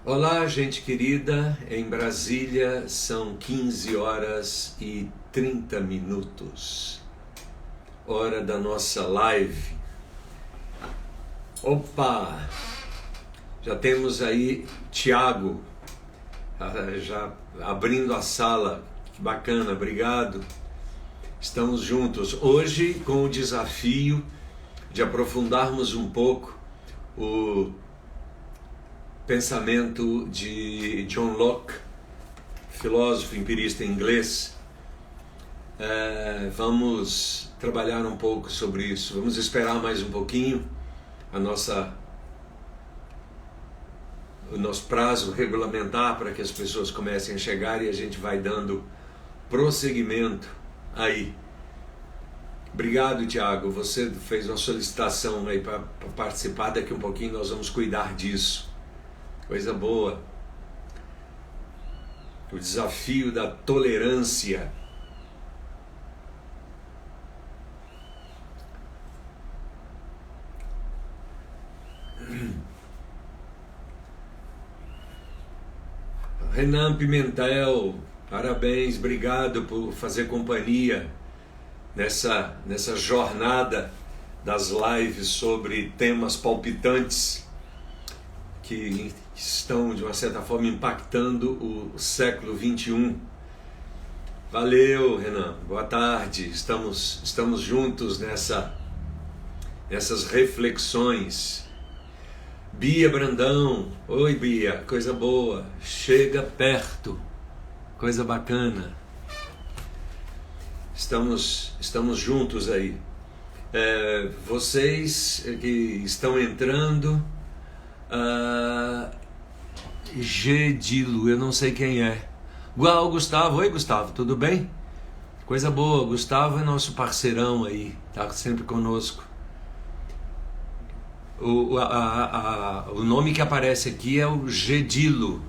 Olá, gente querida. Em Brasília são 15 horas e 30 minutos. Hora da nossa live. Opa! Já temos aí Tiago, já abrindo a sala. Que bacana, obrigado. Estamos juntos hoje com o desafio de aprofundarmos um pouco o pensamento de John Locke, filósofo empirista inglês. Vamos trabalhar um pouco sobre isso. Vamos esperar mais um pouquinho o nosso prazo regulamentar para que as pessoas comecem a chegar e a gente vai dando prosseguimento aí. Obrigado, Tiago. Você fez uma solicitação aí para participar. Daqui um pouquinho nós vamos cuidar disso. Coisa boa. O desafio da tolerância. Renan Pimentel, parabéns, obrigado por fazer companhia nessa jornada das lives sobre temas palpitantes que estão, de uma certa forma, impactando o século XXI. Valeu, Renan. Boa tarde. Estamos juntos nessas reflexões. Bia Brandão. Oi, Bia. Coisa boa. Chega perto. Coisa bacana. Estamos juntos aí. Vocês que estão entrando... Gedilo, eu não sei quem é. Gustavo, oi Gustavo, tudo bem? Coisa boa, Gustavo é nosso parceirão aí, tá sempre conosco. O nome que aparece aqui é o Gedilo,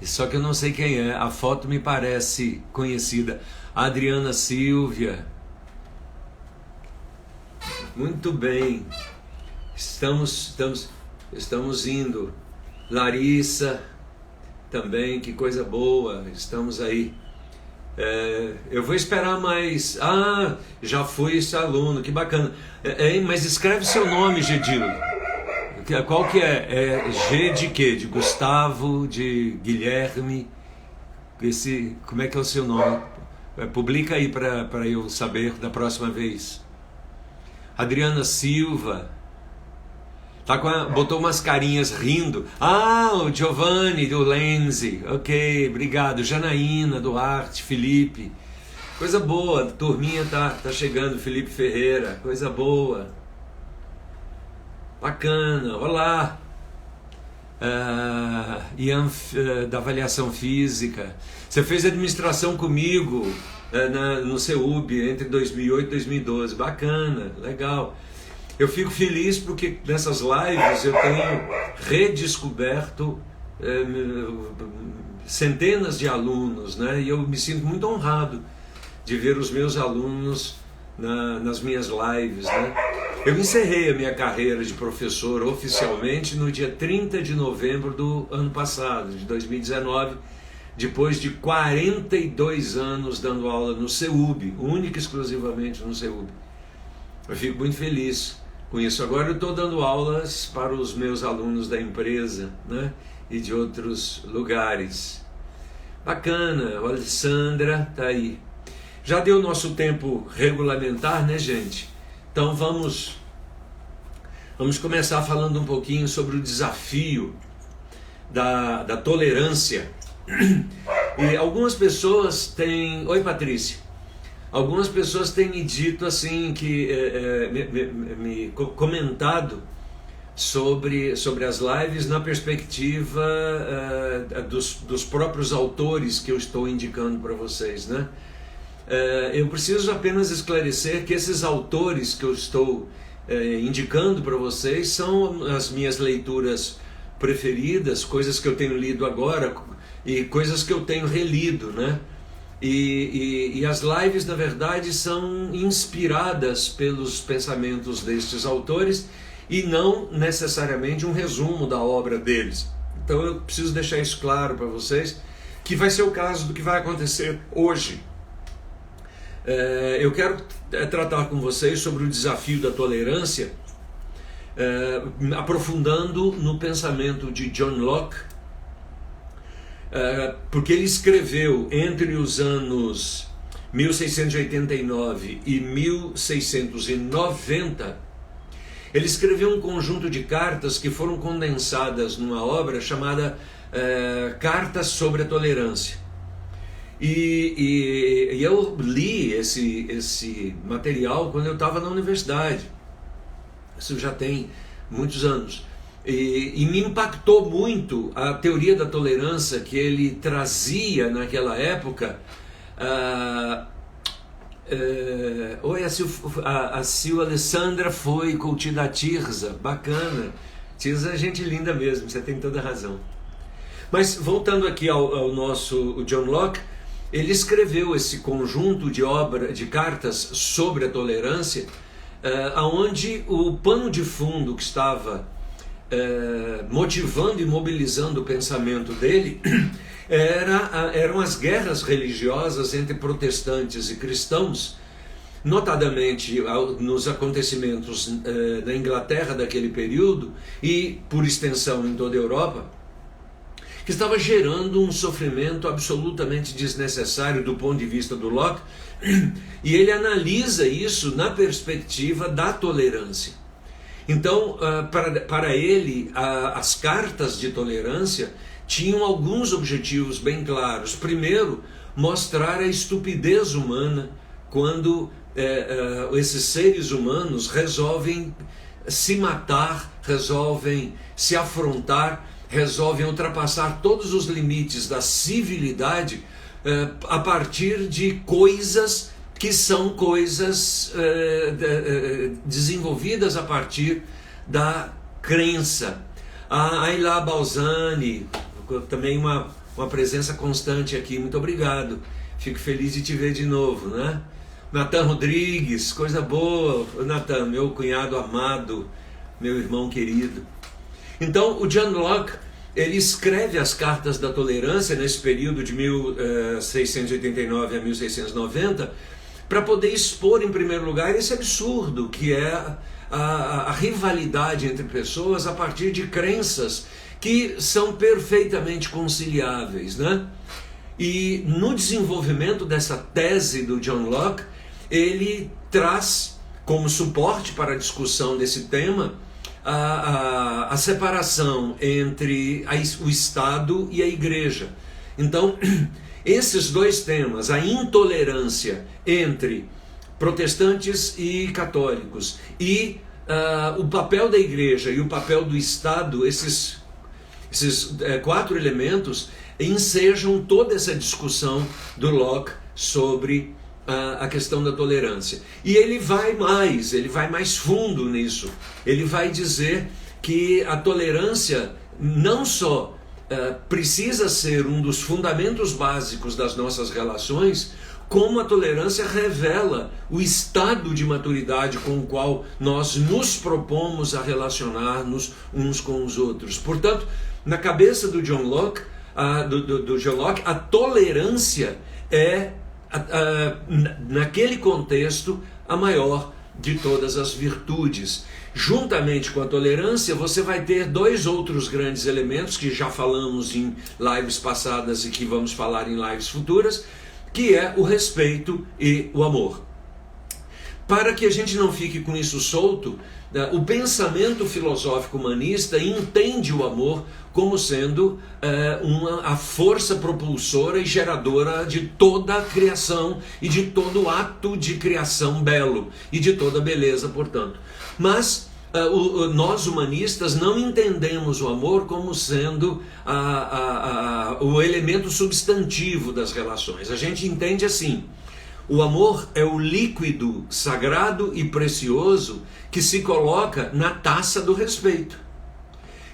só que eu não sei quem é, a foto me parece conhecida. Adriana Silvia, muito bem, estamos indo. Larissa também, que coisa boa, estamos aí. Eu vou esperar mais. Já fui esse aluno, que bacana. Mas escreve seu nome, Gedilo. Qual que é? G de quê? De Gustavo, de Guilherme? Como é que é o seu nome? Publica aí para eu saber da próxima vez. Adriana Silva. Botou umas carinhas rindo. O Giovanni do Lenzi. Ok, obrigado. Janaína, Duarte, Felipe. Coisa boa, a turminha tá chegando. Felipe Ferreira, coisa boa. Bacana, olá. Ian, da avaliação física. Você fez administração comigo no CEUB entre 2008 e 2012. Bacana, legal. Eu fico feliz porque nessas lives eu tenho redescoberto centenas de alunos, né? E eu me sinto muito honrado de ver os meus alunos nas minhas lives, né? Eu encerrei a minha carreira de professor oficialmente no dia 30 de novembro do ano passado, de 2019, depois de 42 anos dando aula no CEUB, única e exclusivamente no CEUB. Eu fico muito feliz com isso. Agora eu estou dando aulas para os meus alunos da empresa, né? E de outros lugares. Bacana, o Alessandra está aí. Já deu nosso tempo regulamentar, né, gente? Então vamos começar falando um pouquinho sobre o desafio da tolerância. E algumas pessoas têm... Oi, Patrícia. Algumas pessoas têm me dito assim, me comentado sobre as lives na perspectiva dos próprios autores que eu estou indicando para vocês, né? Eu preciso apenas esclarecer que esses autores que eu estou indicando para vocês são as minhas leituras preferidas, coisas que eu tenho lido agora e coisas que eu tenho relido, né? E as lives, na verdade, são inspiradas pelos pensamentos destes autores e não necessariamente um resumo da obra deles. Então eu preciso deixar isso claro para vocês, que vai ser o caso do que vai acontecer hoje. Eu quero tratar com vocês sobre o desafio da tolerância, aprofundando no pensamento de John Locke, porque ele escreveu entre os anos 1689 e 1690, ele escreveu um conjunto de cartas que foram condensadas numa obra chamada Cartas sobre a Tolerância. E eu li esse material quando eu estava na universidade. Isso já tem muitos anos. E me impactou muito a teoria da tolerância que ele trazia naquela época. Oi, a Sil Alessandra foi coach da Tirza, bacana. Tirza é gente linda mesmo, você tem toda a razão. Mas voltando aqui ao nosso John Locke, ele escreveu esse conjunto de cartas sobre a tolerância, onde o pano de fundo que estava motivando e mobilizando o pensamento dele eram as guerras religiosas entre protestantes e cristãos, notadamente nos acontecimentos na Inglaterra daquele período e, por extensão, em toda a Europa, que estava gerando um sofrimento absolutamente desnecessário do ponto de vista do Locke, e ele analisa isso na perspectiva da tolerância. Então, para ele, as cartas de tolerância tinham alguns objetivos bem claros. Primeiro, mostrar a estupidez humana quando esses seres humanos resolvem se matar, resolvem se afrontar, resolvem ultrapassar todos os limites da civilidade a partir de coisas que são coisas desenvolvidas a partir da crença. A Ayla Balzani, também uma presença constante aqui, muito obrigado, fico feliz de te ver de novo, né? Natan Rodrigues, coisa boa. Natan, meu cunhado amado, meu irmão querido. Então, o John Locke, ele escreve as Cartas da Tolerância nesse período de 1689 a 1690, para poder expor, em primeiro lugar, esse absurdo que é a rivalidade entre pessoas a partir de crenças que são perfeitamente conciliáveis, né? E no desenvolvimento dessa tese do John Locke, ele traz como suporte para a discussão desse tema a separação entre o Estado e a Igreja. Então, esses dois temas, a intolerância entre protestantes e católicos e o papel da Igreja e o papel do Estado, esses quatro elementos ensejam toda essa discussão do Locke sobre a questão da tolerância. E ele vai mais fundo nisso. Ele vai dizer que a tolerância não só precisa ser um dos fundamentos básicos das nossas relações, como a tolerância revela o estado de maturidade com o qual nós nos propomos a relacionar-nos uns com os outros. Portanto, na cabeça do John Locke, a tolerância é, naquele contexto, a maior de todas as virtudes. Juntamente com a tolerância, você vai ter dois outros grandes elementos que já falamos em lives passadas e que vamos falar em lives futuras, que é o respeito e o amor. Para que a gente não fique com isso solto, o pensamento filosófico humanista entende o amor como sendo a força propulsora e geradora de toda a criação e de todo ato de criação belo e de toda beleza, portanto. Mas nós humanistas não entendemos o amor como sendo o elemento substantivo das relações. A gente entende assim: o amor é o líquido sagrado e precioso que se coloca na taça do respeito.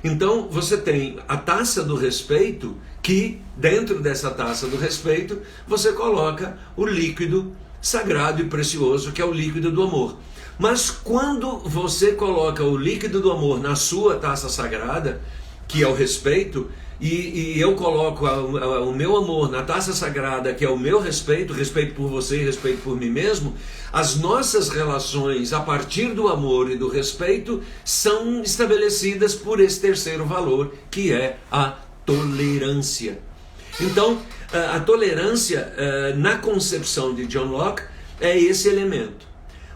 Então você tem a taça do respeito, que dentro dessa taça do respeito você coloca o líquido sagrado e precioso, que é o líquido do amor. Mas quando você coloca o líquido do amor na sua taça sagrada, que é o respeito, e eu coloco o meu amor na taça sagrada, que é o meu respeito, respeito por você e respeito por mim mesmo, as nossas relações a partir do amor e do respeito são estabelecidas por esse terceiro valor, que é a tolerância. Então, a tolerância, na concepção de John Locke, é esse elemento.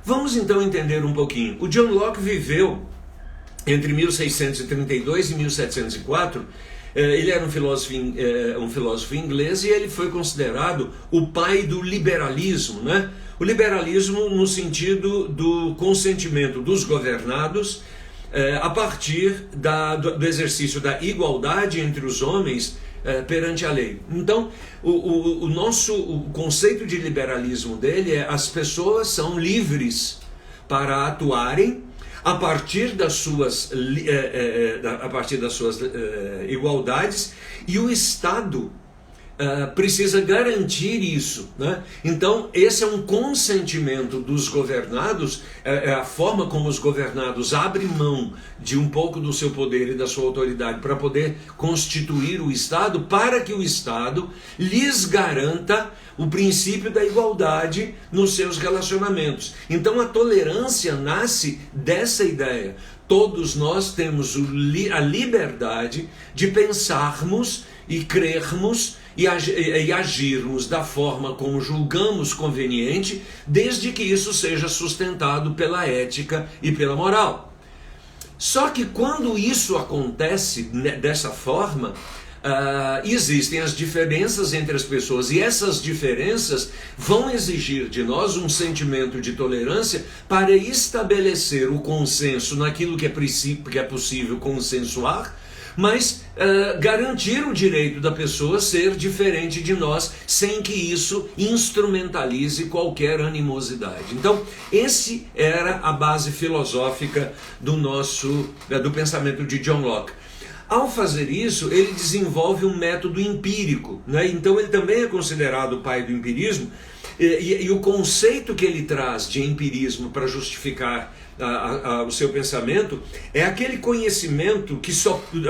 Vamos então entender um pouquinho. O John Locke viveu entre 1632 e 1704, ele era um filósofo inglês e ele foi considerado o pai do liberalismo, né? O liberalismo no sentido do consentimento dos governados a partir do exercício da igualdade entre os homens perante a lei. Então, o conceito de liberalismo dele é: as pessoas são livres para atuarem a partir das suas igualdades, e o Estado precisa garantir isso, né? Então, esse é um consentimento dos governados, é a forma como os governados abrem mão de um pouco do seu poder e da sua autoridade para poder constituir o Estado, para que o Estado lhes garanta o princípio da igualdade nos seus relacionamentos. Então, a tolerância nasce dessa ideia. Todos nós temos a liberdade de pensarmos e crermos e agirmos da forma como julgamos conveniente, desde que isso seja sustentado pela ética e pela moral. Só que quando isso acontece dessa forma, existem as diferenças entre as pessoas, e essas diferenças vão exigir de nós um sentimento de tolerância para estabelecer o consenso naquilo que é possível consensuar, mas garantir o direito da pessoa ser diferente de nós, sem que isso instrumentalize qualquer animosidade. Então, esse era a base filosófica do pensamento de John Locke. Ao fazer isso, ele desenvolve um método empírico, né? Então ele também é considerado o pai do empirismo, e o conceito que ele traz de empirismo para justificar o seu pensamento é aquele conhecimento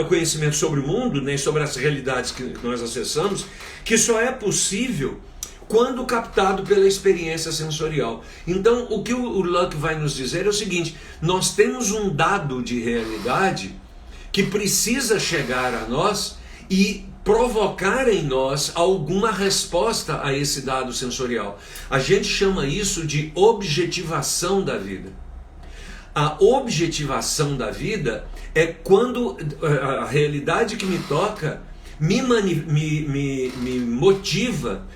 conhecimento sobre o mundo, né, sobre as realidades que nós acessamos, que só é possível quando captado pela experiência sensorial. Então, o que o Locke vai nos dizer é o seguinte: nós temos um dado de realidade que precisa chegar a nós e provocar em nós alguma resposta a esse dado sensorial. A gente chama isso de objetivação da vida. A objetivação da vida é quando a realidade que me toca me motiva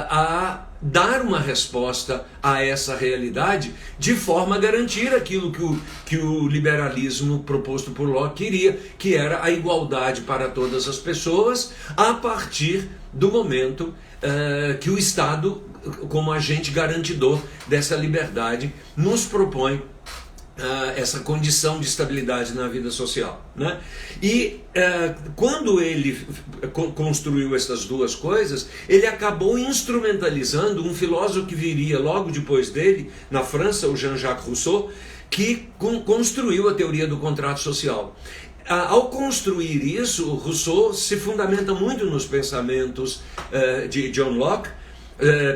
a dar uma resposta a essa realidade, de forma a garantir aquilo que o liberalismo proposto por Locke queria, que era a igualdade para todas as pessoas, a partir do momento que o Estado, como agente garantidor dessa liberdade, nos propõe essa condição de estabilidade na vida social, né? E quando ele construiu essas duas coisas, ele acabou instrumentalizando um filósofo que viria logo depois dele, na França, o Jean-Jacques Rousseau, que construiu a teoria do contrato social. Ao construir isso, Rousseau se fundamenta muito nos pensamentos de John Locke,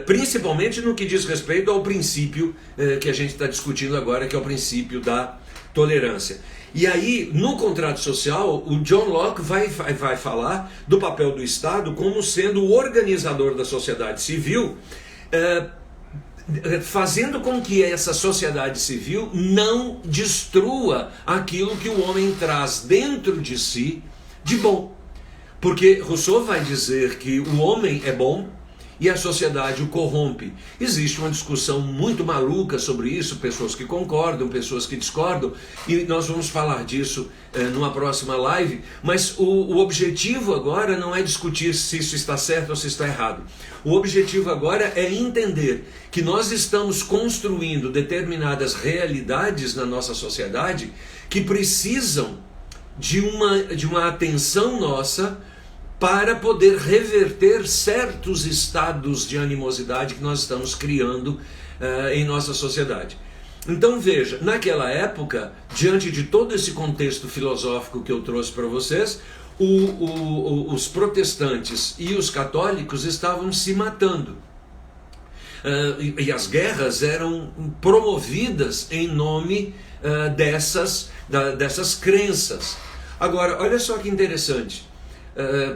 principalmente no que diz respeito ao princípio que a gente está discutindo agora, que é o princípio da tolerância. E aí, no contrato social, o John Locke vai falar do papel do Estado como sendo o organizador da sociedade civil, fazendo com que essa sociedade civil não destrua aquilo que o homem traz dentro de si de bom. Porque Rousseau vai dizer que o homem é bom e a sociedade o corrompe. Existe uma discussão muito maluca sobre isso, pessoas que concordam, pessoas que discordam, e nós vamos falar disso numa próxima live, mas o objetivo agora não é discutir se isso está certo ou se está errado. O objetivo agora é entender que nós estamos construindo determinadas realidades na nossa sociedade que precisam de uma atenção nossa para poder reverter certos estados de animosidade que nós estamos criando em nossa sociedade. Então veja, naquela época, diante de todo esse contexto filosófico que eu trouxe para vocês, os protestantes e os católicos estavam se matando. E as guerras eram promovidas em nome dessas crenças. Agora, olha só que interessante.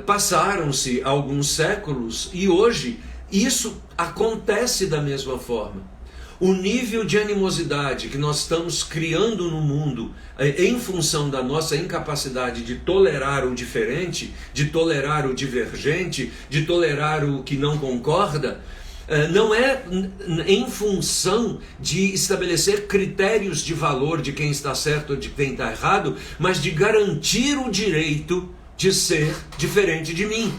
Passaram-se alguns séculos e hoje isso acontece da mesma forma. O nível de animosidade que nós estamos criando no mundo em função da nossa incapacidade de tolerar o diferente, de tolerar o divergente, de tolerar o que não concorda, não é em função de estabelecer critérios de valor de quem está certo ou de quem está errado, mas de garantir o direito de ser diferente de mim.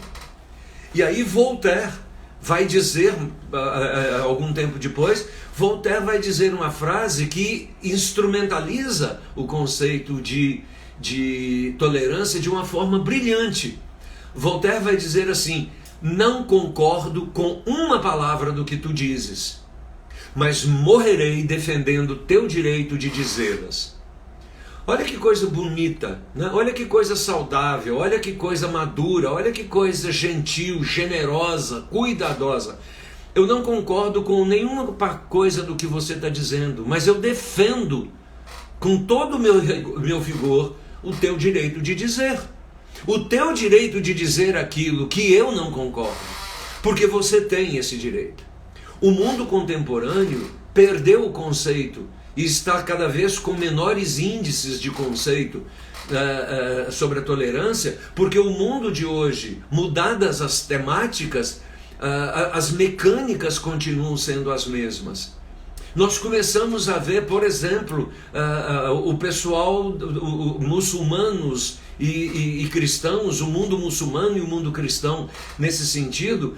E aí Voltaire vai dizer, algum tempo depois, Voltaire vai dizer uma frase que instrumentaliza o conceito de tolerância de uma forma brilhante. Voltaire vai dizer assim: não concordo com uma palavra do que tu dizes, mas morrerei defendendo teu direito de dizê-las. Olha que coisa bonita, né? Olha que coisa saudável, olha que coisa madura, olha que coisa gentil, generosa, cuidadosa. Eu não concordo com nenhuma coisa do que você está dizendo, mas eu defendo com todo o meu vigor o teu direito de dizer. O teu direito de dizer aquilo que eu não concordo, porque você tem esse direito. O mundo contemporâneo perdeu o conceito e está cada vez com menores índices de conceito sobre a tolerância, porque o mundo de hoje, mudadas as temáticas, as mecânicas continuam sendo as mesmas. Nós começamos a ver, por exemplo, o pessoal, muçulmanos e cristãos, o mundo muçulmano e o mundo cristão, nesse sentido,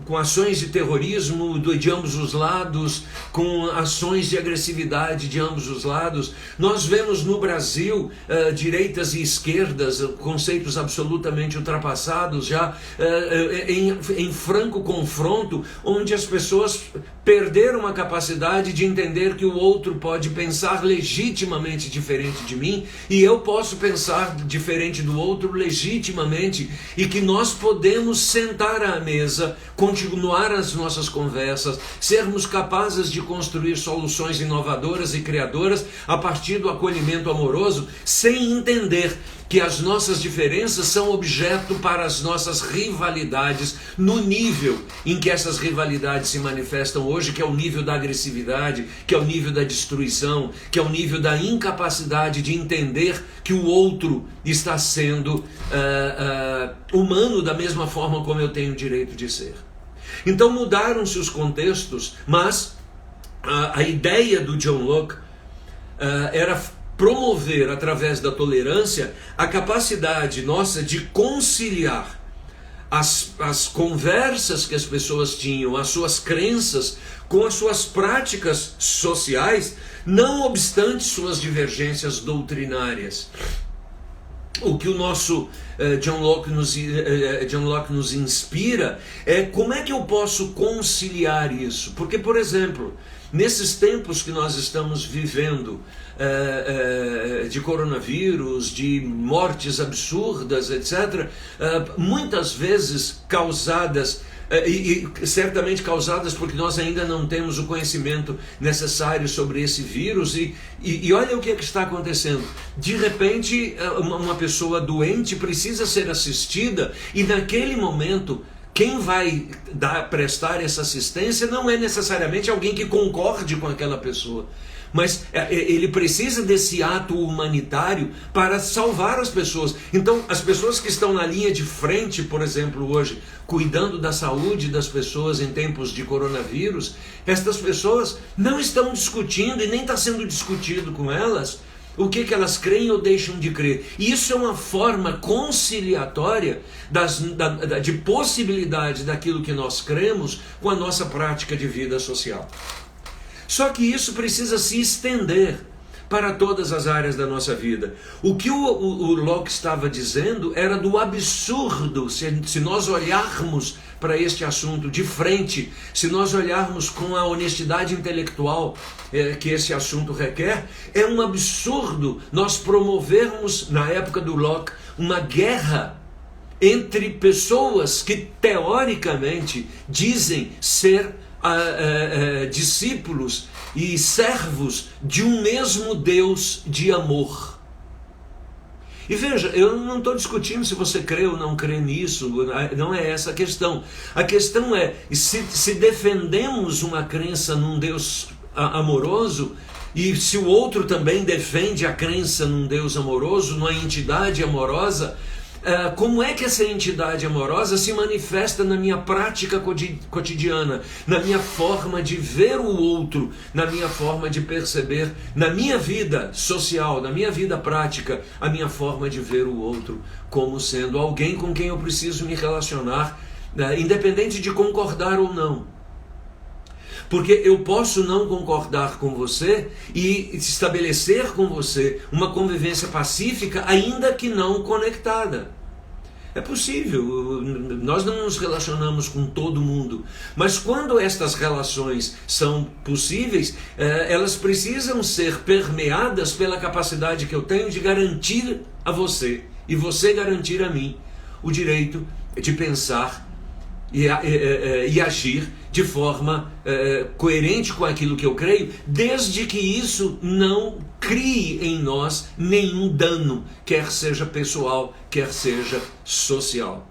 com ações de terrorismo de ambos os lados, com ações de agressividade de ambos os lados. Nós vemos no Brasil direitas e esquerdas, conceitos absolutamente ultrapassados já, em franco confronto, onde as pessoas perderam a capacidade de entender que o outro pode pensar legitimamente diferente de mim e eu posso pensar diferente do outro legitimamente, e que nós podemos sentar à mesa, continuar as nossas conversas, sermos capazes de construir soluções inovadoras e criadoras a partir do acolhimento amoroso, sem entender que as nossas diferenças são objeto para as nossas rivalidades, no nível em que essas rivalidades se manifestam hoje, que é o nível da agressividade, que é o nível da destruição, que é o nível da incapacidade de entender que o outro está sendo humano da mesma forma como eu tenho o direito de ser. Então mudaram-se os contextos, mas a ideia do John Locke era promover, através da tolerância, a capacidade nossa de conciliar as conversas que as pessoas tinham, as suas crenças, com as suas práticas sociais, não obstante suas divergências doutrinárias. O que o nosso John Locke nos inspira é como é que eu posso conciliar isso. Porque, por exemplo, nesses tempos que nós estamos vivendo, de coronavírus, de mortes absurdas, etc., muitas vezes causadas, e certamente causadas porque nós ainda não temos o conhecimento necessário sobre esse vírus, e olha o que está acontecendo. De repente, uma pessoa doente precisa ser assistida, e naquele momento quem vai prestar essa assistência não é necessariamente alguém que concorde com aquela pessoa, mas ele precisa desse ato humanitário para salvar as pessoas. Então, as pessoas que estão na linha de frente, por exemplo, hoje, cuidando da saúde das pessoas em tempos de coronavírus, estas pessoas não estão discutindo, e nem está sendo discutido com elas, o que elas creem ou deixam de crer. E isso é uma forma conciliatória de possibilidade daquilo que nós cremos com a nossa prática de vida social. Só que isso precisa se estender para todas as áreas da nossa vida. O que o Locke estava dizendo era do absurdo, se nós olharmos para este assunto de frente, se nós olharmos com a honestidade intelectual que esse assunto requer, é um absurdo nós promovermos, na época do Locke, uma guerra entre pessoas que teoricamente dizem ser discípulos e servos de um mesmo Deus de amor. E veja, eu não estou discutindo se você crê ou não crê nisso, não é essa a questão. A questão é, se defendemos uma crença num Deus amoroso, e se o outro também defende a crença num Deus amoroso, numa entidade amorosa, como é que essa entidade amorosa se manifesta na minha prática cotidiana, na minha forma de ver o outro, na minha forma de perceber, na minha vida social, na minha vida prática, a minha forma de ver o outro como sendo alguém com quem eu preciso me relacionar, independente de concordar ou não. Porque eu posso não concordar com você e estabelecer com você uma convivência pacífica, ainda que não conectada. É possível, nós não nos relacionamos com todo mundo, mas quando estas relações são possíveis, elas precisam ser permeadas pela capacidade que eu tenho de garantir a você, e você garantir a mim, o direito de pensar e agir de forma coerente com aquilo que eu creio, desde que isso não crie em nós nenhum dano, quer seja pessoal, quer seja social.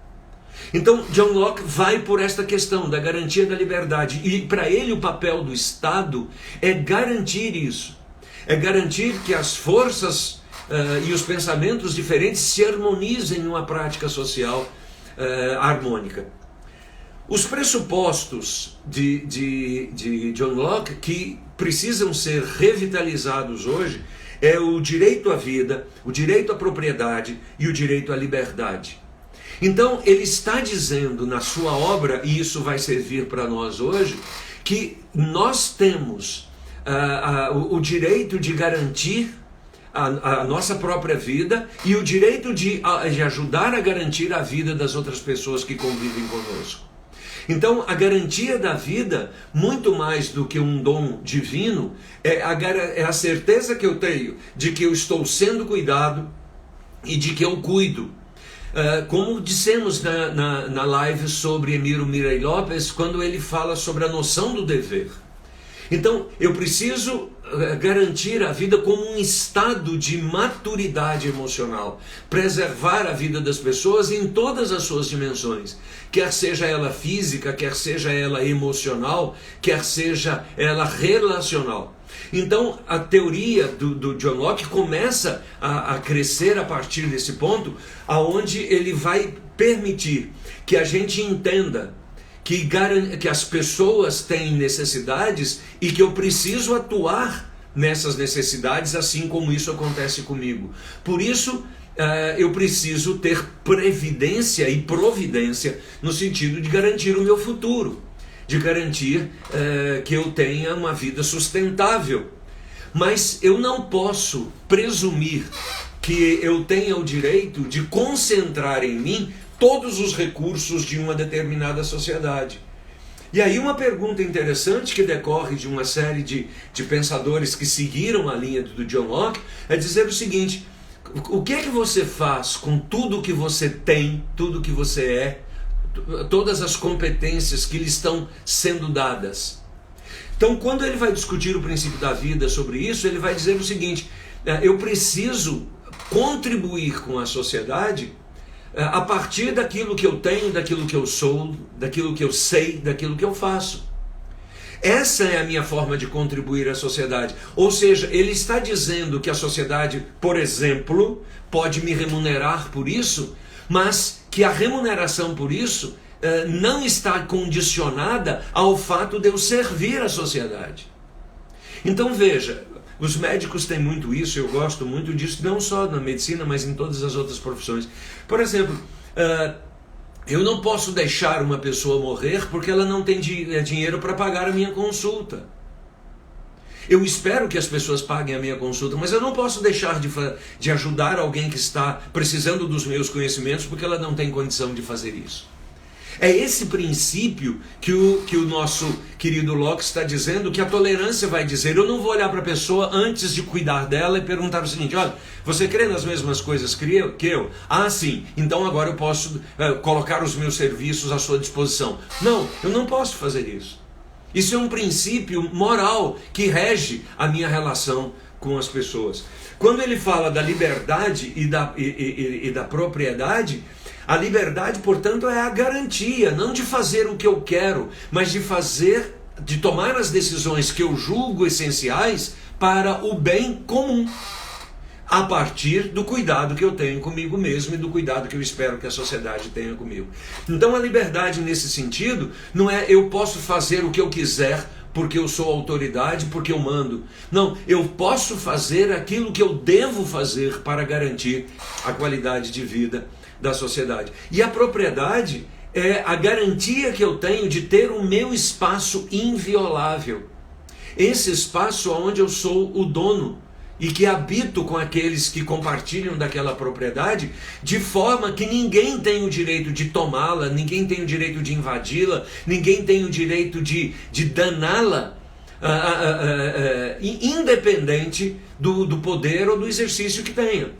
Então, John Locke vai por esta questão da garantia da liberdade, e para ele o papel do Estado é garantir isso, é garantir que as forças e os pensamentos diferentes se harmonizem numa prática social harmônica. Os pressupostos de John Locke que precisam ser revitalizados hoje é o direito à vida, o direito à propriedade e o direito à liberdade. Então ele está dizendo na sua obra, e isso vai servir para nós hoje, que nós temos o direito de garantir a nossa própria vida e o direito de ajudar a garantir a vida das outras pessoas que convivem conosco. Então, a garantia da vida, muito mais do que um dom divino, é a certeza que eu tenho de que eu estou sendo cuidado e de que eu cuido. Como dissemos na live sobre Emílio Mirey Lopes, quando ele fala sobre a noção do dever. Então, eu preciso garantir a vida como um estado de maturidade emocional, preservar a vida das pessoas em todas as suas dimensões, quer seja ela física, quer seja ela emocional, quer seja ela relacional. Então, a teoria do John Locke começa a crescer a partir desse ponto, aonde ele vai permitir que a gente entenda que as pessoas têm necessidades e que eu preciso atuar nessas necessidades, assim como isso acontece comigo. Por isso, eu preciso ter previdência e providência no sentido de garantir o meu futuro, de garantir que eu tenha uma vida sustentável. Mas eu não posso presumir que eu tenha o direito de concentrar em mim todos os recursos de uma determinada sociedade. E aí uma pergunta interessante que decorre de uma série de pensadores que seguiram a linha do John Locke é dizer o seguinte: o que é que você faz com tudo que você tem, tudo que você é, todas as competências que lhe estão sendo dadas? Então, quando ele vai discutir o princípio da vida sobre isso, ele vai dizer o seguinte: eu preciso contribuir com a sociedade a partir daquilo que eu tenho, daquilo que eu sou, daquilo que eu sei, daquilo que eu faço. Essa é a minha forma de contribuir à sociedade. Ou seja, ele está dizendo que a sociedade, por exemplo, pode me remunerar por isso, mas que a remuneração por isso não está condicionada ao fato de eu servir a sociedade. Então veja, os médicos têm muito isso, eu gosto muito disso, não só na medicina, mas em todas as outras profissões. Por exemplo, eu não posso deixar uma pessoa morrer porque ela não tem dinheiro para pagar a minha consulta. Eu espero que as pessoas paguem a minha consulta, mas eu não posso deixar de ajudar alguém que está precisando dos meus conhecimentos porque ela não tem condição de fazer isso. É esse princípio que o nosso querido Locke está dizendo, que a tolerância vai dizer: eu não vou olhar para a pessoa antes de cuidar dela e perguntar o seguinte: olha, você crê nas mesmas coisas que eu? Ah, sim, então agora eu posso colocar os meus serviços à sua disposição. Não, eu não posso fazer isso. Isso é um princípio moral que rege a minha relação com as pessoas. Quando ele fala da liberdade e da propriedade, a liberdade, portanto, é a garantia, não de fazer o que eu quero, mas de tomar as decisões que eu julgo essenciais para o bem comum, a partir do cuidado que eu tenho comigo mesmo e do cuidado que eu espero que a sociedade tenha comigo. Então a liberdade nesse sentido não é eu posso fazer o que eu quiser porque eu sou autoridade, porque eu mando. Não, eu posso fazer aquilo que eu devo fazer para garantir a qualidade de vida da sociedade. E a propriedade é a garantia que eu tenho de ter o meu espaço inviolável. Esse espaço onde eu sou o dono e que habito com aqueles que compartilham daquela propriedade, de forma que ninguém tem o direito de tomá-la, ninguém tem o direito de invadi-la, ninguém tem o direito de daná-la, independente do poder ou do exercício que tenha.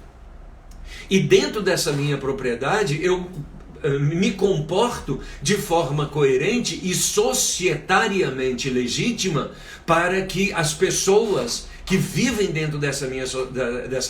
E dentro dessa minha propriedade, eu me comporto de forma coerente e societariamente legítima para que as pessoas que vivem dentro dessa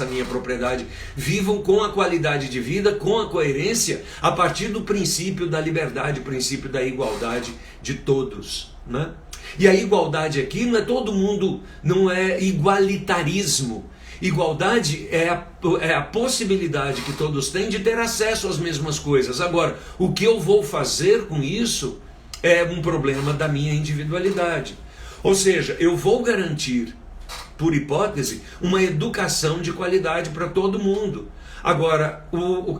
minha propriedade vivam com a qualidade de vida, com a coerência, a partir do princípio da liberdade, o princípio da igualdade de todos, né? E a igualdade aqui não é todo mundo, não é igualitarismo. Igualdade é a possibilidade que todos têm de ter acesso às mesmas coisas. Agora, o que eu vou fazer com isso é um problema da minha individualidade. Ou seja, eu vou garantir, por hipótese, uma educação de qualidade para todo mundo. Agora,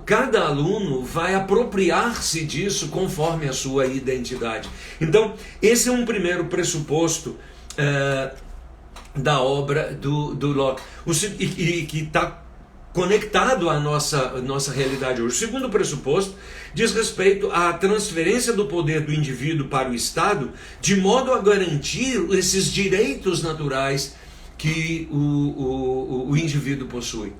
cada aluno vai apropriar-se disso conforme a sua identidade. Então, esse é um primeiro pressuposto da obra do Locke, e que está conectado à nossa realidade hoje. O segundo pressuposto diz respeito à transferência do poder do indivíduo para o Estado, de modo a garantir esses direitos naturais que o indivíduo possui.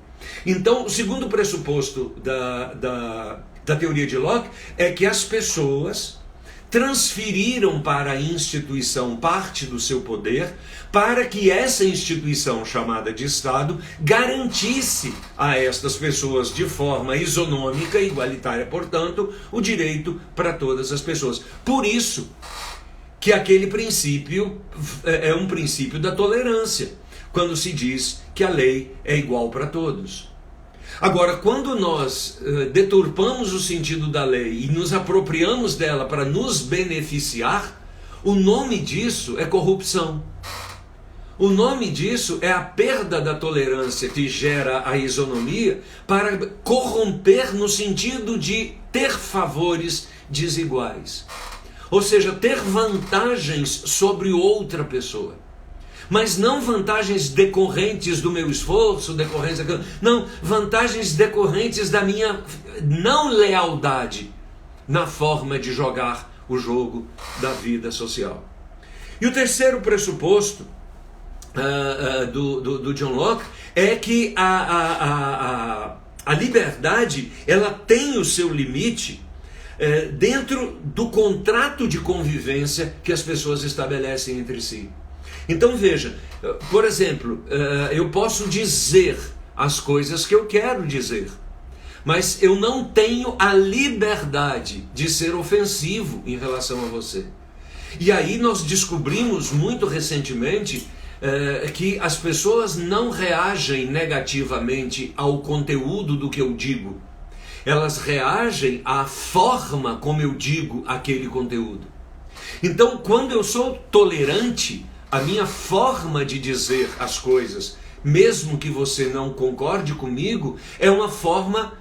Então, o segundo pressuposto da teoria de Locke é que as pessoas transferiram para a instituição parte do seu poder, para que essa instituição chamada de Estado garantisse a estas pessoas de forma isonômica e igualitária, portanto, o direito para todas as pessoas. Por isso que aquele princípio é um princípio da tolerância, quando se diz que a lei é igual para todos. Agora, quando nós deturpamos o sentido da lei e nos apropriamos dela para nos beneficiar, o nome disso é corrupção. O nome disso é a perda da tolerância que gera a isonomia para corromper no sentido de ter favores desiguais. Ou seja, ter vantagens sobre outra pessoa. Mas não vantagens decorrentes do meu esforço, não, vantagens decorrentes da minha não lealdade na forma de jogar o jogo da vida social. E o terceiro pressuposto do John Locke é que a liberdade, ela tem o seu limite dentro do contrato de convivência que as pessoas estabelecem entre si. Então veja, por exemplo, eu posso dizer as coisas que eu quero dizer, mas eu não tenho a liberdade de ser ofensivo em relação a você. E aí nós descobrimos muito recentemente que as pessoas não reagem negativamente ao conteúdo do que eu digo. Elas reagem à forma como eu digo aquele conteúdo. Então, quando eu sou tolerante, a minha forma de dizer as coisas, mesmo que você não concorde comigo, é uma forma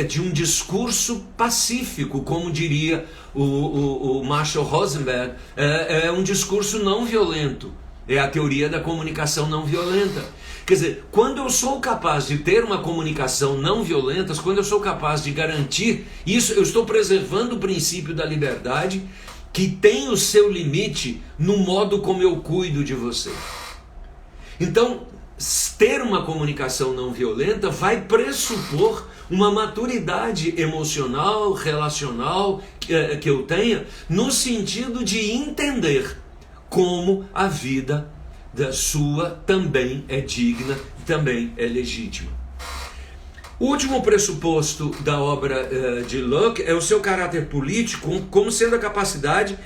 de um discurso pacífico, como diria o Marshall Rosenberg, é um discurso não violento. É a teoria da comunicação não violenta. Quer dizer, quando eu sou capaz de ter uma comunicação não violenta, quando eu sou capaz de garantir isso, eu estou preservando o princípio da liberdade, que tem o seu limite no modo como eu cuido de você. Então, ter uma comunicação não violenta vai pressupor uma maturidade emocional, relacional que eu tenha, no sentido de entender como a vida da sua também é digna, também é legítima. O último pressuposto da obra de Locke é o seu caráter político, como sendo a capacidade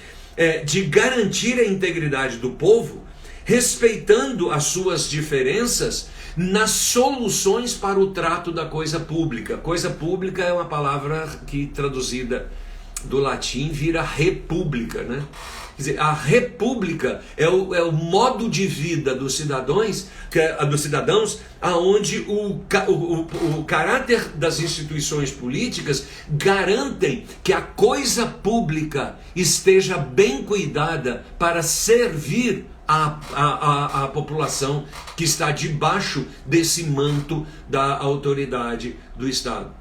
de garantir a integridade do povo, respeitando as suas diferenças nas soluções para o trato da coisa pública. Coisa pública é uma palavra que, traduzida do latim, vira república, né? Quer dizer, a república é o modo de vida dos cidadãos, aonde o caráter das instituições políticas garantem que a coisa pública esteja bem cuidada para servir a população que está debaixo desse manto da autoridade do Estado.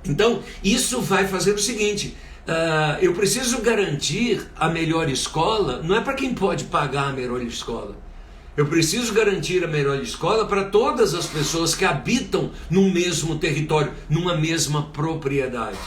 Então, isso vai fazer o seguinte: eu preciso garantir a melhor escola, não é para quem pode pagar a melhor escola. Eu preciso garantir a melhor escola para todas as pessoas que habitam no mesmo território, numa mesma propriedade.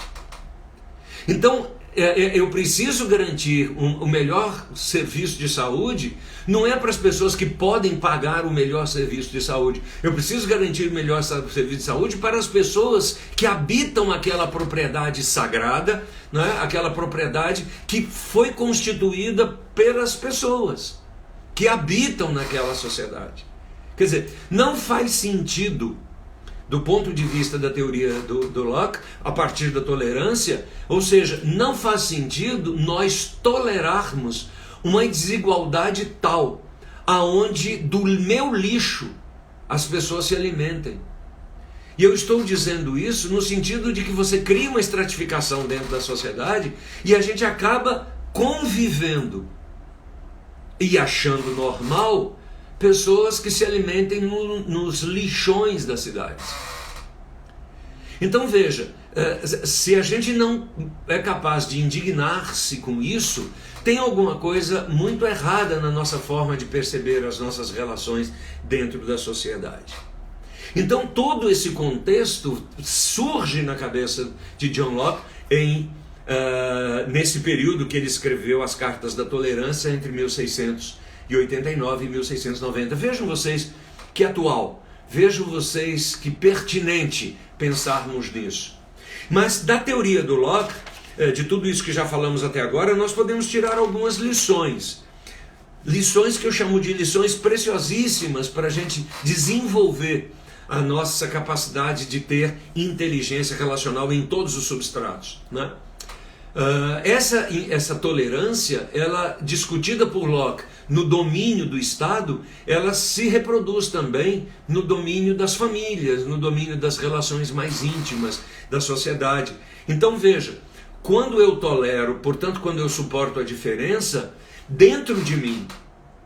Então, eu preciso garantir o melhor serviço de saúde, não é para as pessoas que podem pagar o melhor serviço de saúde. Eu preciso garantir o melhor serviço de saúde para as pessoas que habitam aquela propriedade sagrada, né? Aquela propriedade que foi constituída pelas pessoas que habitam naquela sociedade. Quer dizer, não faz sentido, do ponto de vista da teoria do Locke, a partir da tolerância, ou seja, não faz sentido nós tolerarmos uma desigualdade tal, aonde do meu lixo as pessoas se alimentem. E eu estou dizendo isso no sentido de que você cria uma estratificação dentro da sociedade e a gente acaba convivendo e achando normal pessoas que se alimentem nos lixões das cidades. Então veja, se a gente não é capaz de indignar-se com isso, tem alguma coisa muito errada na nossa forma de perceber as nossas relações dentro da sociedade. Então todo esse contexto surge na cabeça de John Locke nesse período que ele escreveu as Cartas da Tolerância, entre 1689 e 1690. Vejam vocês que atual, vejam vocês que pertinente pensarmos nisso. Mas da teoria do Locke, de tudo isso que já falamos até agora, nós podemos tirar algumas lições. Lições que eu chamo de lições preciosíssimas para a gente desenvolver a nossa capacidade de ter inteligência relacional em todos os substratos, né? Essa tolerância, ela discutida por Locke no domínio do Estado, ela se reproduz também no domínio das famílias, no domínio das relações mais íntimas da sociedade. Então veja, quando eu tolero, portanto quando eu suporto a diferença, dentro de mim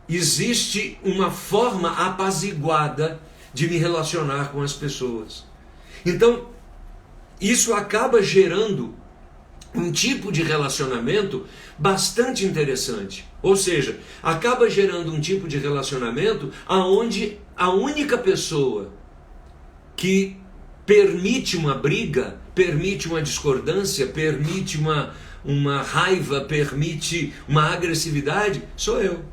existe uma forma apaziguada de me relacionar com as pessoas. Então isso acaba gerando um tipo de relacionamento bastante interessante. Ou seja, acaba gerando um tipo de relacionamento aonde a única pessoa que permite uma briga, permite uma discordância, permite uma raiva, permite uma agressividade, sou eu.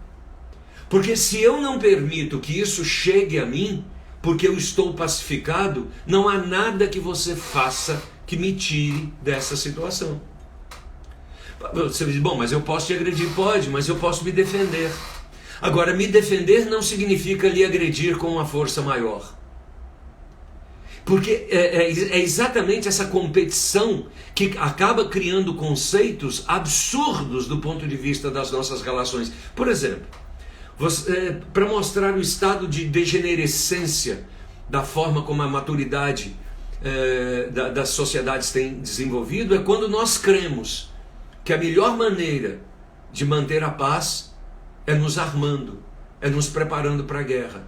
Porque se eu não permito que isso chegue a mim, porque eu estou pacificado, não há nada que você faça que me tire dessa situação. Você diz, bom, mas eu posso te agredir? Pode, mas eu posso me defender. Agora, me defender não significa lhe agredir com uma força maior. Porque é exatamente essa competição que acaba criando conceitos absurdos do ponto de vista das nossas relações. Por exemplo, para mostrar o estado de degenerescência da forma como a maturidade das sociedades tem desenvolvido, é quando nós cremos que a melhor maneira de manter a paz é nos armando, é nos preparando para a guerra.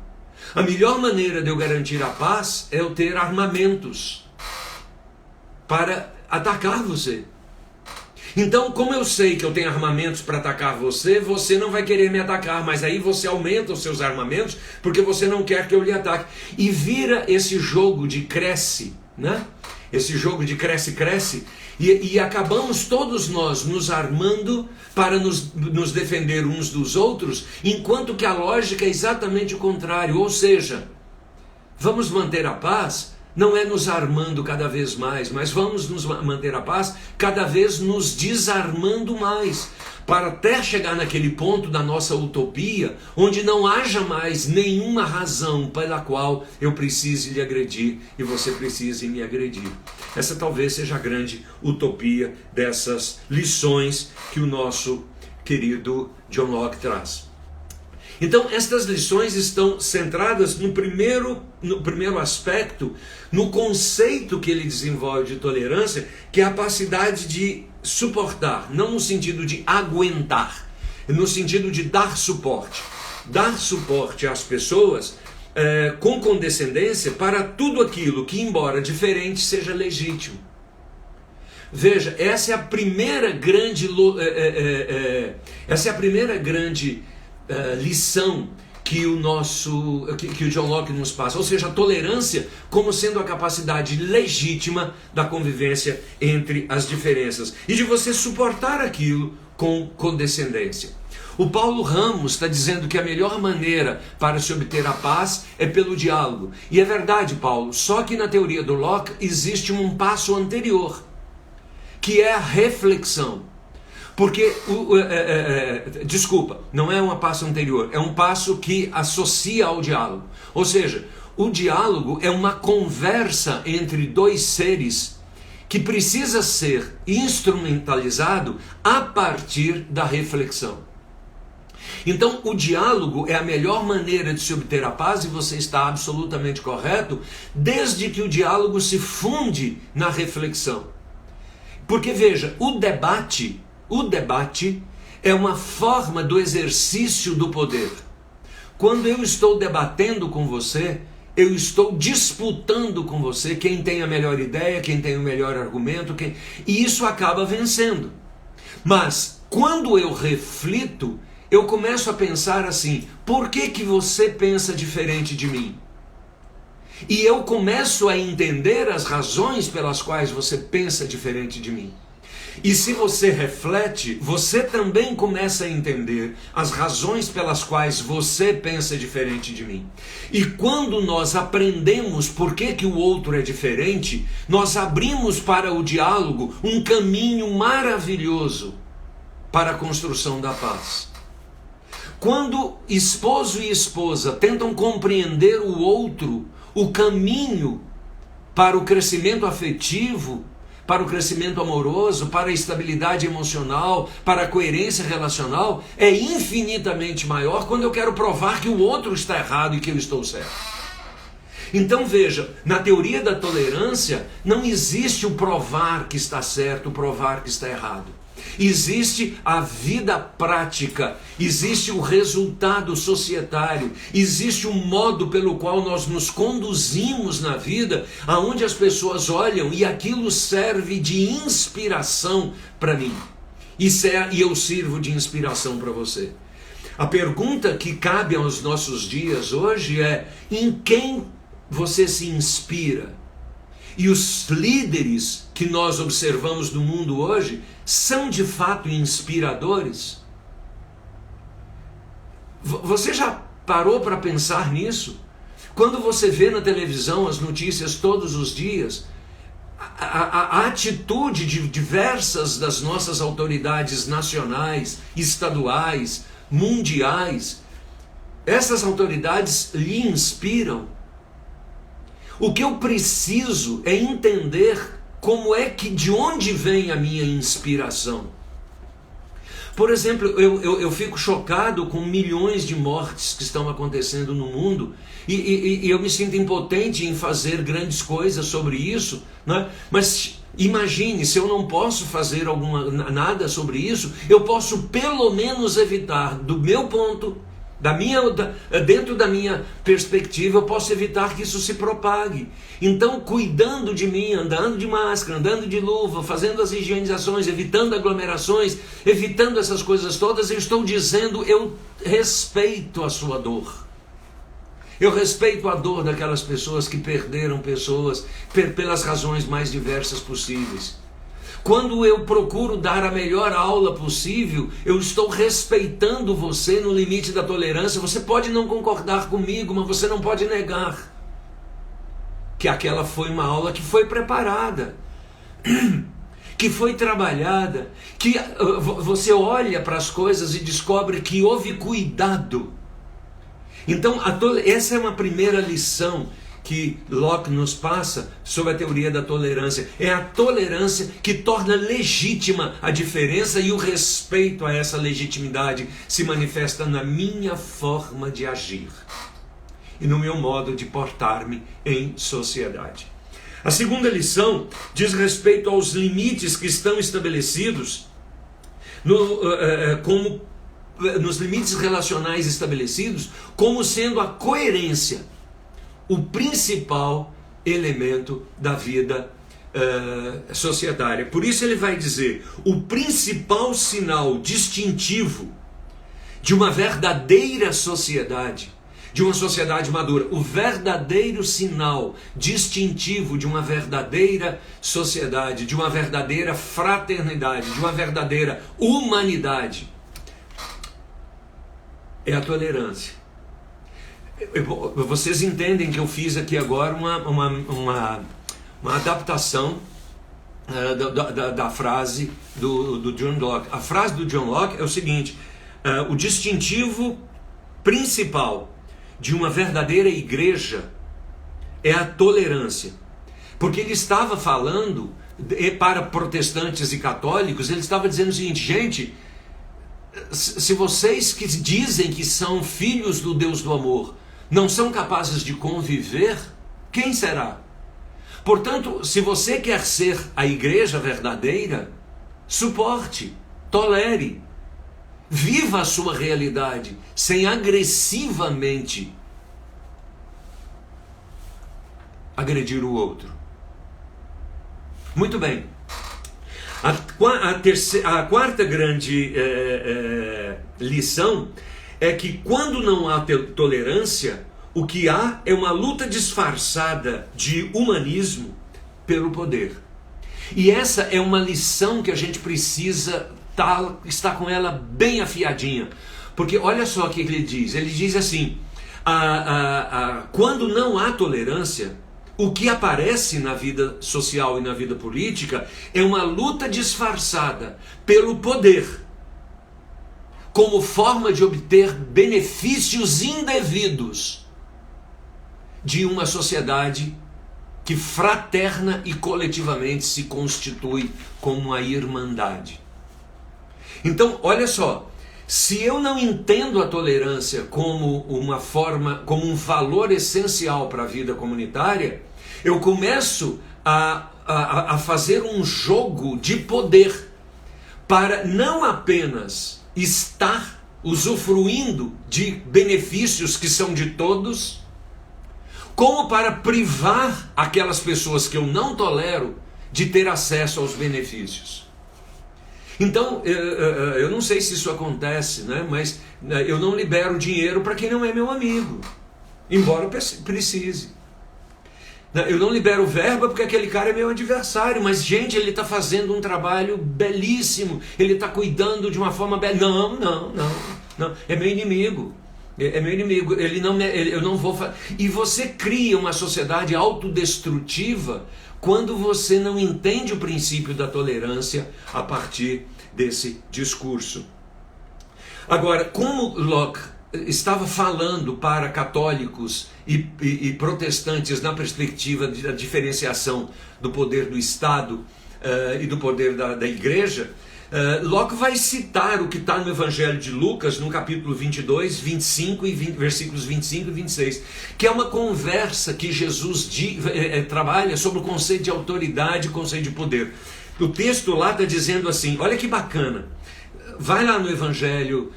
A melhor maneira de eu garantir a paz é eu ter armamentos para atacar você. Então, como eu sei que eu tenho armamentos para atacar você, você não vai querer me atacar, mas aí você aumenta os seus armamentos porque você não quer que eu lhe ataque. E vira esse jogo de cresce, né? Esse jogo de cresce, e acabamos todos nós nos armando para nos defender uns dos outros, enquanto que a lógica é exatamente o contrário, ou seja, vamos manter a paz, não é nos armando cada vez mais, mas vamos nos manter a paz cada vez nos desarmando mais, para até chegar naquele ponto da nossa utopia, onde não haja mais nenhuma razão pela qual eu precise lhe agredir e você precise me agredir. Essa talvez seja a grande utopia dessas lições que o nosso querido John Locke traz. Então, estas lições estão centradas no primeiro aspecto, no conceito que ele desenvolve de tolerância, que é a capacidade de suportar, não no sentido de aguentar, no sentido de dar suporte. Dar suporte às pessoas com condescendência para tudo aquilo que, embora diferente, seja legítimo. Veja, essa é a primeira grande lição que o John Locke nos passa, ou seja, a tolerância como sendo a capacidade legítima da convivência entre as diferenças e de você suportar aquilo com condescendência. O Paulo Ramos está dizendo que a melhor maneira para se obter a paz é pelo diálogo. E é verdade, Paulo, só que na teoria do Locke existe um passo anterior, que é a reflexão. Porque, desculpa, não é um passo anterior, é um passo que associa ao diálogo. Ou seja, o diálogo é uma conversa entre dois seres que precisa ser instrumentalizado a partir da reflexão. Então, o diálogo é a melhor maneira de se obter a paz, e você está absolutamente correto, desde que o diálogo se funde na reflexão. Porque, veja, o debate é uma forma do exercício do poder. Quando eu estou debatendo com você, eu estou disputando com você quem tem a melhor ideia, quem tem o melhor argumento, e isso acaba vencendo. Mas, quando eu reflito, eu começo a pensar assim: por que você pensa diferente de mim? E eu começo a entender as razões pelas quais você pensa diferente de mim. E se você reflete, você também começa a entender as razões pelas quais você pensa diferente de mim. E quando nós aprendemos por que o outro é diferente, nós abrimos para o diálogo um caminho maravilhoso para a construção da paz. Quando esposo e esposa tentam compreender o outro, o caminho para o crescimento afetivo, para o crescimento amoroso, para a estabilidade emocional, para a coerência relacional, é infinitamente maior quando eu quero provar que o outro está errado e que eu estou certo. Então veja, na teoria da tolerância, não existe o provar que está certo, o provar que está errado. Existe a vida prática, existe o resultado societário, existe o modo pelo qual nós nos conduzimos na vida, aonde as pessoas olham e aquilo serve de inspiração para mim. E eu sirvo de inspiração para você. A pergunta que cabe aos nossos dias hoje é: em quem você se inspira? E os líderes que nós observamos no mundo hoje são de fato inspiradores? Você já parou para pensar nisso? Quando você vê na televisão as notícias todos os dias, a atitude de diversas das nossas autoridades nacionais, estaduais, mundiais, essas autoridades lhe inspiram. O que eu preciso é entender como é que, de onde vem a minha inspiração. Por exemplo, eu fico chocado com milhões de mortes que estão acontecendo no mundo e eu me sinto impotente em fazer grandes coisas sobre isso, né? Mas imagine, se eu não posso fazer nada sobre isso, eu posso pelo menos evitar, do meu ponto, Dentro da minha perspectiva, eu posso evitar que isso se propague. Então, cuidando de mim, andando de máscara, andando de luva, fazendo as higienizações, evitando aglomerações, evitando essas coisas todas, eu estou dizendo, eu respeito a sua dor. Eu respeito a dor daquelas pessoas que perderam pessoas pelas razões mais diversas possíveis. Quando eu procuro dar a melhor aula possível, eu estou respeitando você no limite da tolerância. Você pode não concordar comigo, mas você não pode negar que aquela foi uma aula que foi preparada, que foi trabalhada, que você olha para as coisas e descobre que houve cuidado. Então, essa é uma primeira lição que Locke nos passa sobre a teoria da tolerância. É a tolerância que torna legítima a diferença, e o respeito a essa legitimidade se manifesta na minha forma de agir e no meu modo de portar-me em sociedade. A segunda lição diz respeito aos limites que estão estabelecidos nos limites relacionais estabelecidos, como sendo a coerência o principal elemento da vida societária. Por isso ele vai dizer, o principal sinal distintivo de uma verdadeira sociedade, de uma sociedade madura, o verdadeiro sinal distintivo de uma verdadeira sociedade, de uma verdadeira fraternidade, de uma verdadeira humanidade, é a tolerância. Vocês entendem que eu fiz aqui agora uma adaptação da frase do John Locke. A frase do John Locke é o seguinte: o distintivo principal de uma verdadeira igreja é a tolerância. Porque ele estava falando para protestantes e católicos, ele estava dizendo o seguinte: gente, se vocês que dizem que são filhos do Deus do amor não são capazes de conviver, quem será? Portanto, se você quer ser a igreja verdadeira, suporte, tolere, viva a sua realidade sem agressivamente agredir o outro. Muito bem. A quarta grande lição é que quando não há tolerância, o que há é uma luta disfarçada de humanismo pelo poder. E essa é uma lição que a gente precisa estar com ela bem afiadinha. Porque olha só o que ele diz assim, quando não há tolerância, o que aparece na vida social e na vida política é uma luta disfarçada pelo poder, como forma de obter benefícios indevidos de uma sociedade que fraterna e coletivamente se constitui como uma irmandade. Então, olha só, se eu não entendo a tolerância como uma forma, como um valor essencial para a vida comunitária, eu começo a fazer um jogo de poder para não apenas estar usufruindo de benefícios que são de todos, como para privar aquelas pessoas que eu não tolero de ter acesso aos benefícios. Então, eu não sei se isso acontece, né? Mas eu não libero dinheiro para quem não é meu amigo, embora precise. Eu não libero verba porque aquele cara é meu adversário, mas gente, ele está fazendo um trabalho belíssimo, ele está cuidando de uma forma bela. Não, é meu inimigo. É meu inimigo, eu não vou fazer. E você cria uma sociedade autodestrutiva quando você não entende o princípio da tolerância a partir desse discurso. Agora, como Locke estava falando para católicos e protestantes na perspectiva da diferenciação do poder do Estado e do poder da igreja, Locke vai citar o que está no Evangelho de Lucas, no capítulo 22, 25 versículos 25 e 26, que é uma conversa que Jesus trabalha sobre o conceito de autoridade e o conceito de poder. O texto lá está dizendo assim, olha que bacana, vai lá no Evangelho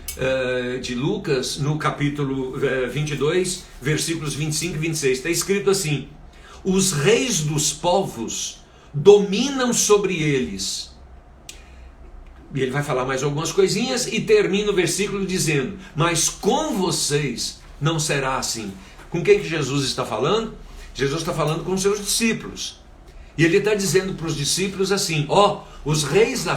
de Lucas, no capítulo 22, versículos 25 e 26, está escrito assim: os reis dos povos dominam sobre eles. E ele vai falar mais algumas coisinhas e termina o versículo dizendo: mas com vocês não será assim. Com quem que Jesus está falando? Jesus está falando com os seus discípulos. E ele está dizendo para os discípulos assim: ó, os reis da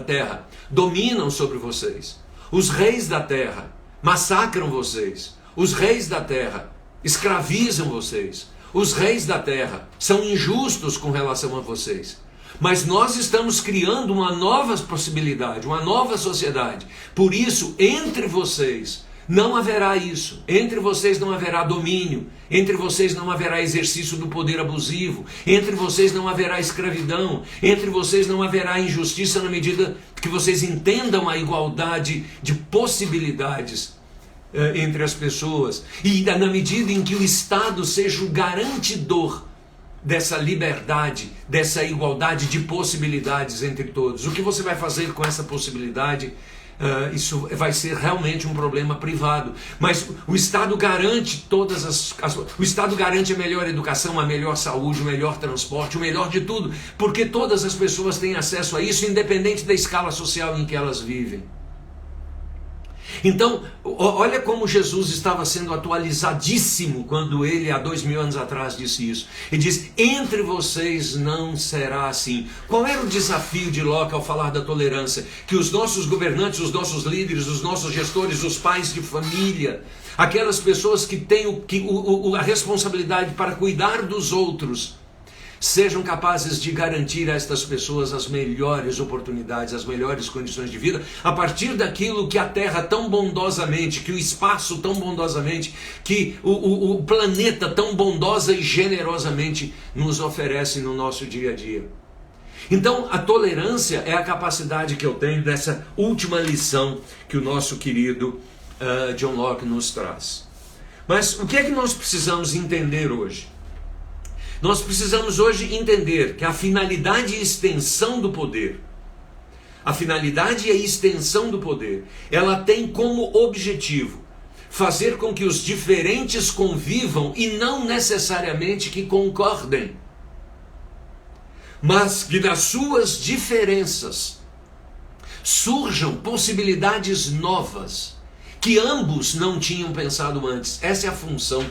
terra dominam sobre vocês. Os reis da terra massacram vocês. Os reis da terra escravizam vocês. Os reis da terra são injustos com relação a vocês. Mas nós estamos criando uma nova possibilidade, uma nova sociedade. Por isso, entre vocês não haverá isso. Entre vocês não haverá domínio. Entre vocês não haverá exercício do poder abusivo. Entre vocês não haverá escravidão. Entre vocês não haverá injustiça na medida que vocês entendam a igualdade de possibilidades entre as pessoas. E na medida em que o Estado seja o garantidor dessa liberdade, dessa igualdade de possibilidades entre todos. O que você vai fazer com essa possibilidade? Isso vai ser realmente um problema privado. Mas o Estado garante o Estado garante a melhor educação, a melhor saúde, o melhor transporte, o melhor de tudo, porque todas as pessoas têm acesso a isso, independente da escala social em que elas vivem. Então, olha como Jesus estava sendo atualizadíssimo quando ele, há 2000 anos atrás, disse isso. Ele diz: entre vocês não será assim. Qual era o desafio de Locke ao falar da tolerância? Que os nossos governantes, os nossos líderes, os nossos gestores, os pais de família, aquelas pessoas que têm a responsabilidade para cuidar dos outros, sejam capazes de garantir a estas pessoas as melhores oportunidades, as melhores condições de vida, a partir daquilo que a Terra tão bondosamente, que o espaço tão bondosamente, que o planeta tão bondosa e generosamente nos oferece no nosso dia a dia. Então, a tolerância é a capacidade que eu tenho dessa última lição que o nosso querido John Locke nos traz. Mas o que é que nós precisamos entender hoje? Nós precisamos hoje entender que a finalidade e extensão do poder, ela tem como objetivo fazer com que os diferentes convivam e não necessariamente que concordem, mas que das suas diferenças surjam possibilidades novas que ambos não tinham pensado antes. Essa é a função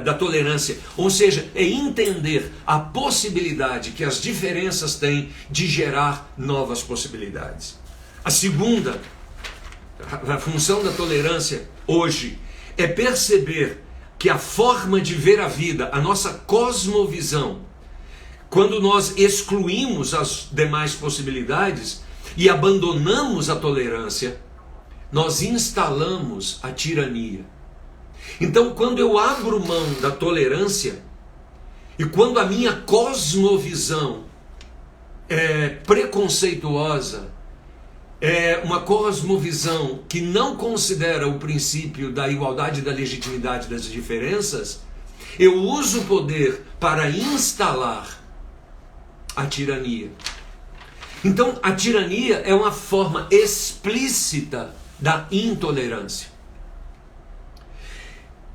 da tolerância, ou seja, é entender a possibilidade que as diferenças têm de gerar novas possibilidades. A segunda, a função da tolerância hoje é perceber que a forma de ver a vida, a nossa cosmovisão, quando nós excluímos as demais possibilidades e abandonamos a tolerância, nós instalamos a tirania. Então, quando eu abro mão da tolerância e quando a minha cosmovisão é preconceituosa, é uma cosmovisão que não considera o princípio da igualdade e da legitimidade das diferenças, eu uso o poder para instalar a tirania. Então, a tirania é uma forma explícita da intolerância.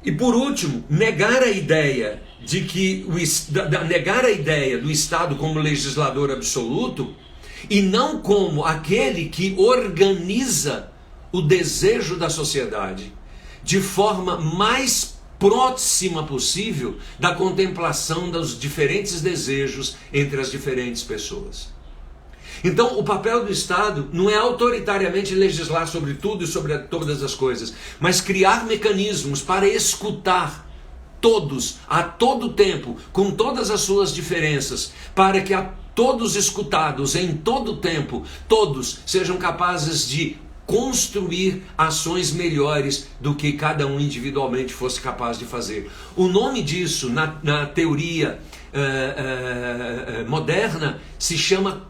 E por último, negar a ideia do Estado como legislador absoluto e não como aquele que organiza o desejo da sociedade de forma mais próxima possível da contemplação dos diferentes desejos entre as diferentes pessoas. Então, o papel do Estado não é autoritariamente legislar sobre tudo e sobre todas as coisas, mas criar mecanismos para escutar todos, a todo tempo, com todas as suas diferenças, para que a todos escutados, em todo tempo, todos sejam capazes de construir ações melhores do que cada um individualmente fosse capaz de fazer. O nome disso, na teoria moderna, se chama,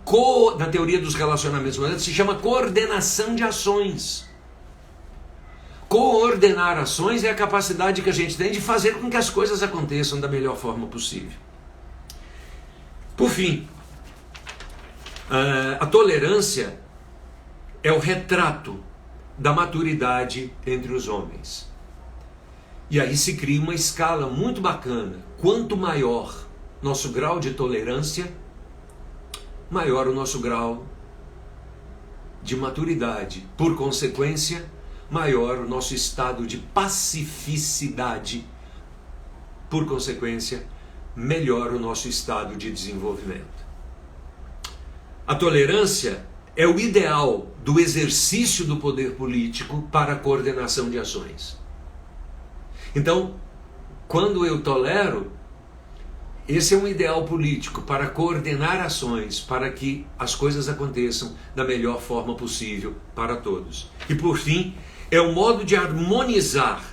na teoria dos relacionamentos modernos, se chama coordenação de ações. Coordenar ações é a capacidade que a gente tem de fazer com que as coisas aconteçam da melhor forma possível. Por fim, A tolerância é o retrato da maturidade entre os homens. E aí se cria uma escala muito bacana. Quanto maior nosso grau de tolerância, maior o nosso grau de maturidade. Por consequência, maior o nosso estado de pacificidade. Por consequência, melhor o nosso estado de desenvolvimento. A tolerância é o ideal do exercício do poder político para a coordenação de ações. Então, quando eu tolero, esse é um ideal político para coordenar ações, para que as coisas aconteçam da melhor forma possível para todos. E por fim, é um modo de harmonizar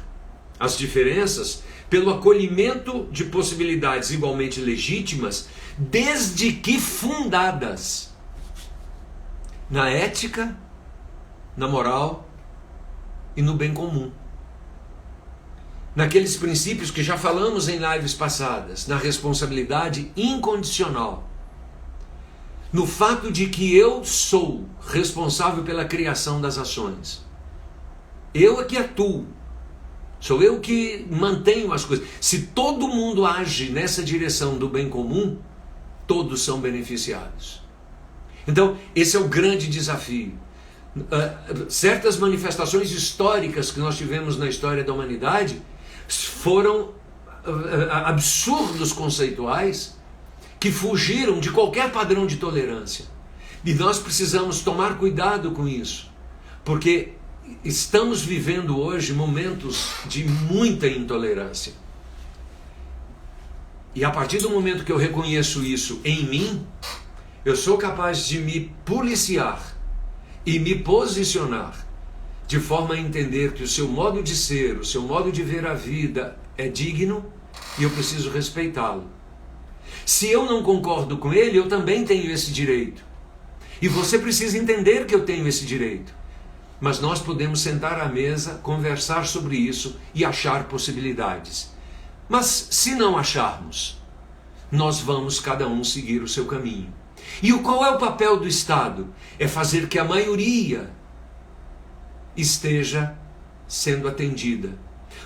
as diferenças pelo acolhimento de possibilidades igualmente legítimas, desde que fundadas na ética, na moral e no bem comum. Naqueles princípios que já falamos em lives passadas, na responsabilidade incondicional, no fato de que eu sou responsável pela criação das ações. Eu é que atuo, sou eu que mantenho as coisas. Se todo mundo age nessa direção do bem comum, todos são beneficiados. Então, esse é o grande desafio. Certas manifestações históricas que nós tivemos na história da humanidade foram absurdos conceituais que fugiram de qualquer padrão de tolerância. E nós precisamos tomar cuidado com isso, porque estamos vivendo hoje momentos de muita intolerância. E a partir do momento que eu reconheço isso em mim, eu sou capaz de me policiar e me posicionar de forma a entender que o seu modo de ser, o seu modo de ver a vida é digno e eu preciso respeitá-lo. Se eu não concordo com ele, eu também tenho esse direito. E você precisa entender que eu tenho esse direito. Mas nós podemos sentar à mesa, conversar sobre isso e achar possibilidades. Mas se não acharmos, nós vamos cada um seguir o seu caminho. E qual é o papel do Estado? É fazer que a maioria esteja sendo atendida.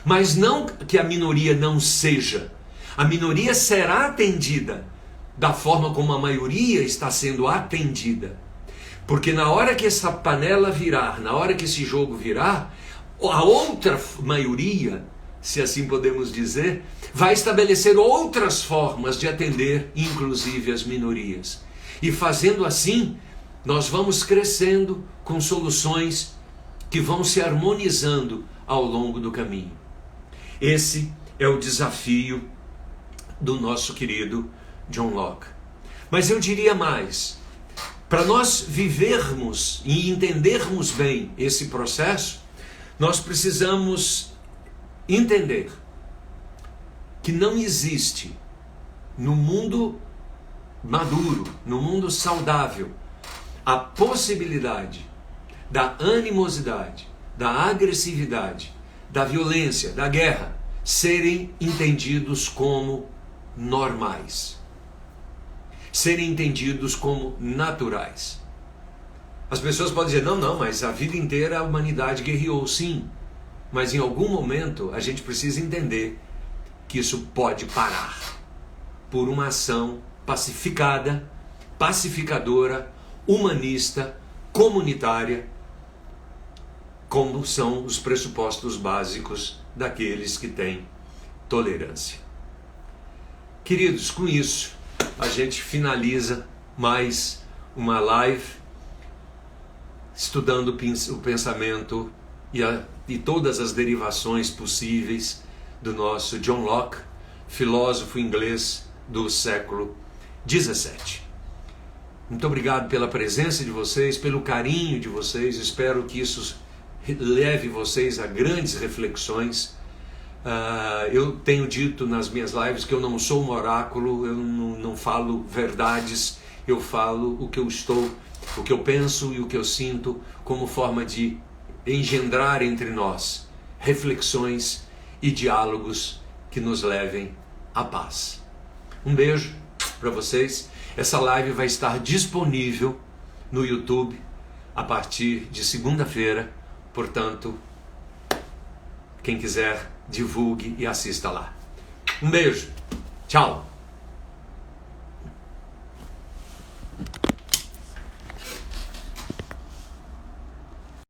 Mas não que a minoria não seja. A minoria será atendida da forma como a maioria está sendo atendida. Porque na hora que essa panela virar, na hora que esse jogo virar, a outra maioria, se assim podemos dizer, vai estabelecer outras formas de atender, inclusive as minorias. E fazendo assim, nós vamos crescendo com soluções que vão se harmonizando ao longo do caminho. Esse é o desafio do nosso querido John Locke. Mas eu diria mais, para nós vivermos e entendermos bem esse processo, nós precisamos entender que não existe no mundo maduro, no mundo saudável, a possibilidade da animosidade, da agressividade, da violência, da guerra, serem entendidos como normais, serem entendidos como naturais. As pessoas podem dizer, não, mas a vida inteira a humanidade guerreou, sim, mas em algum momento a gente precisa entender que isso pode parar por uma ação pacificada, pacificadora, humanista, comunitária, como são os pressupostos básicos daqueles que têm tolerância. Queridos, com isso a gente finaliza mais uma live estudando o pensamento e todas as derivações possíveis do nosso John Locke, filósofo inglês do século XVII. Muito obrigado pela presença de vocês, pelo carinho de vocês. Espero que isso leve vocês a grandes reflexões. Eu tenho dito nas minhas lives que eu não sou um oráculo, eu não falo verdades, eu falo o que eu estou, o que eu penso e o que eu sinto como forma de engendrar entre nós reflexões e diálogos que nos levem à paz. Um beijo para vocês. Essa live vai estar disponível no YouTube a partir de segunda-feira, portanto, quem quiser, divulgue e assista lá. Um beijo, tchau!